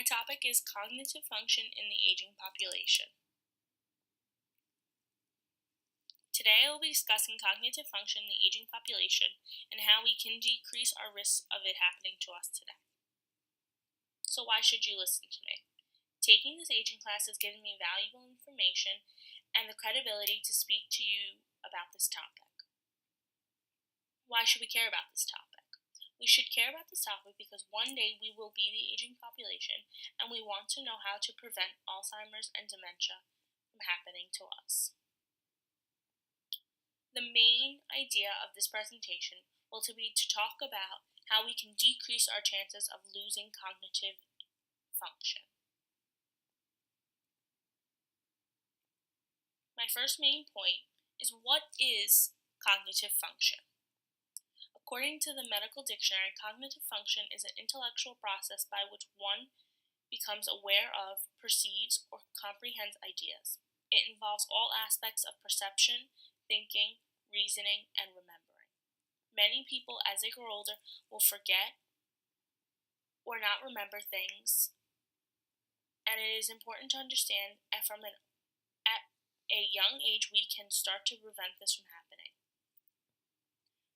My topic is cognitive function in the aging population. Today I will be discussing cognitive function in the aging population and how we can decrease our risks of it happening to us today. So why should you listen to me? Taking this aging class has given me valuable information and the credibility to speak to you about this topic. Why should we care about this topic? We should care about this topic because one day we will be the aging population and we want to know how to prevent Alzheimer's and dementia from happening to us. The main idea of this presentation will be to talk about how we can decrease our chances of losing cognitive function. My first main point is, what is cognitive function? According to the medical dictionary, cognitive function is an intellectual process by which one becomes aware of, perceives, or comprehends ideas. It involves all aspects of perception, thinking, reasoning, and remembering. Many people, as they grow older, will forget or not remember things, and it is important to understand at a young age we can start to prevent this from happening.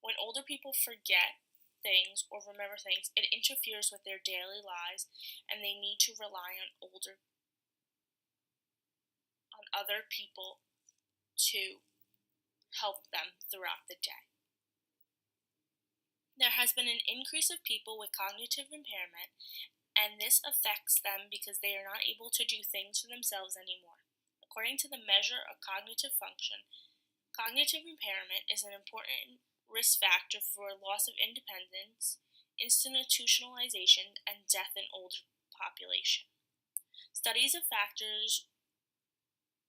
When older people forget things or remember things, it interferes with their daily lives and they need to rely on other people to help them throughout the day. There has been an increase of people with cognitive impairment, and this affects them because they are not able to do things for themselves anymore. According to the measure of cognitive function, cognitive impairment is an important risk factor for loss of independence, institutionalization, and death in older population. Studies of factors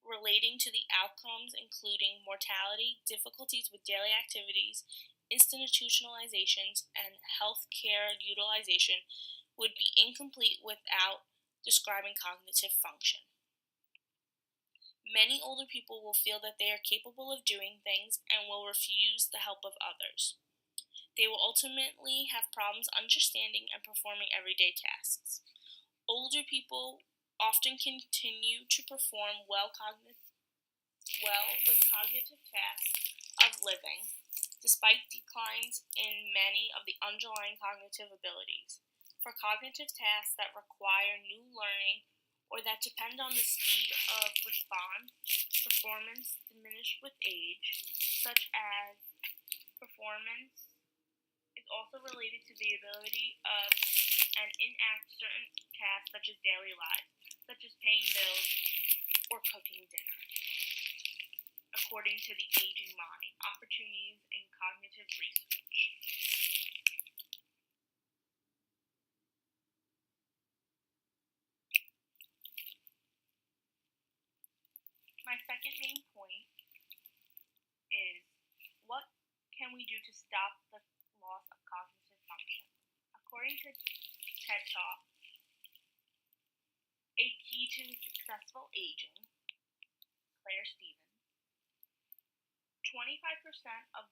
relating to the outcomes, including mortality, difficulties with daily activities, institutionalizations, and health care utilization, would be incomplete without describing cognitive function. Many older people will feel that they are capable of doing things and will refuse the help of others. They will ultimately have problems understanding and performing everyday tasks. Older people often continue to perform well with cognitive tasks of living, despite declines in many of the underlying cognitive abilities. For cognitive tasks that require new learning or that depend on the speed of response, performance diminished with age, such as performance is also related to the ability of and enact certain tasks such as daily lives, such as paying bills or cooking dinner. According to the Aging Mind, Opportunities in Cognitive Research. My second main point is, what can we do to stop the loss of cognitive function? According to TED Talk, A Key to Successful Aging, Claire Stevens, 25% of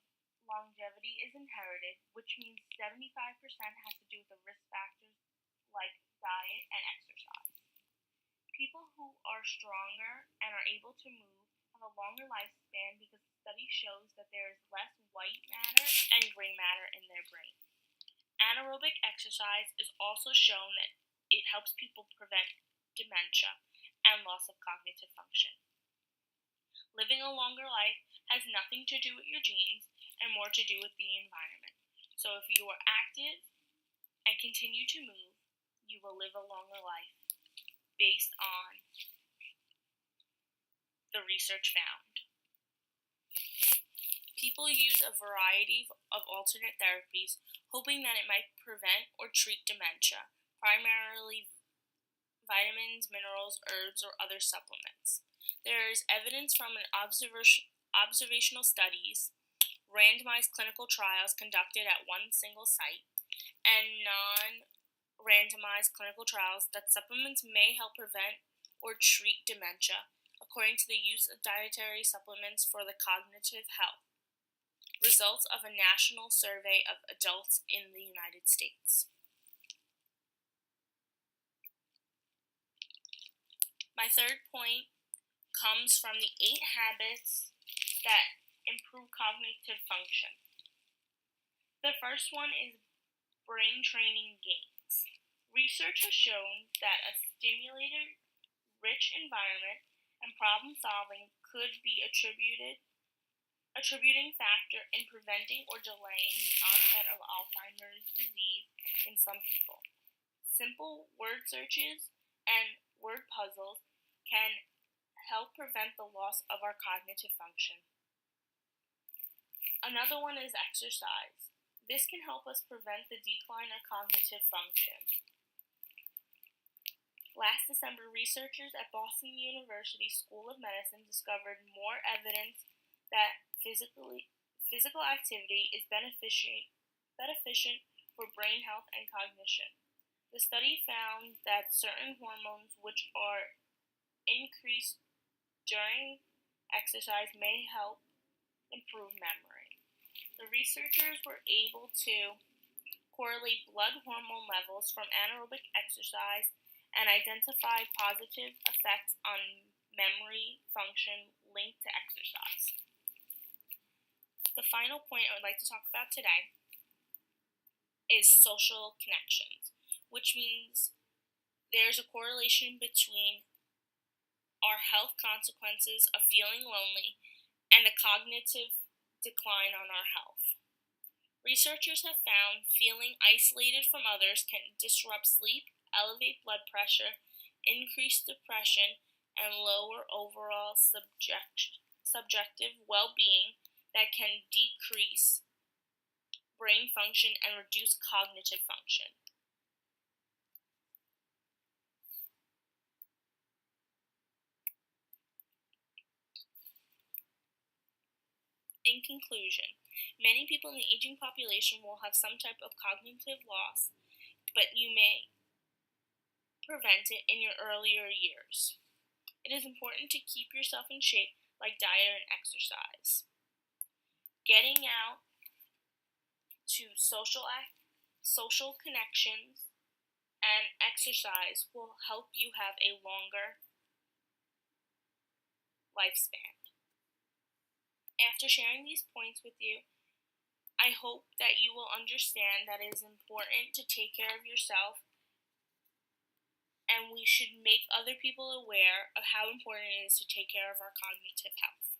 longevity is inherited, which means 75% has to do with the risk factors like diet and exercise. People who are stronger and are able to move have a longer lifespan because the study shows that there is less white matter and gray matter in their brain. Anaerobic exercise is also shown that it helps people prevent dementia and loss of cognitive function. Living a longer life has nothing to do with your genes and more to do with the environment. So if you are active and continue to move, you will live a longer life based on the research found. People use a variety of alternate therapies, hoping that it might prevent or treat dementia, primarily vitamins, minerals, herbs, or other supplements. There is evidence from observational studies, randomized clinical trials conducted at one single site, and non-randomized clinical trials that supplements may help prevent or treat dementia, according to the use of dietary supplements for the cognitive health. Results of a national survey of adults in the United States. My third point comes from the 8 habits that improve cognitive function. The first one is brain training games. Research has shown that a stimulated, rich environment and problem solving could be attributing factor in preventing or delaying the onset of Alzheimer's disease in some people. Simple word searches and word puzzles can help prevent the loss of our cognitive function. Another one is exercise. This can help us prevent the decline of cognitive function. Last December, researchers at Boston University School of Medicine discovered more evidence that physical activity is beneficent for brain health and cognition. The study found that certain hormones which are increased during exercise may help improve memory. The researchers were able to correlate blood hormone levels from anaerobic exercise and identify positive effects on memory function linked to exercise. The final point I would like to talk about today is social connections, which means there's a correlation between our health consequences of feeling lonely and the cognitive decline on our health. Researchers have found feeling isolated from others can disrupt sleep, elevate blood pressure, increase depression, and lower overall subjective well-being that can decrease brain function and reduce cognitive function. In conclusion, many people in the aging population will have some type of cognitive loss, but you may prevent it in your earlier years. It is important to keep yourself in shape, like diet and exercise. Getting out to social connections and exercise will help you have a longer lifespan. After sharing these points with you, I hope that you will understand that it is important to take care of yourself, and we should make other people aware of how important it is to take care of our cognitive health.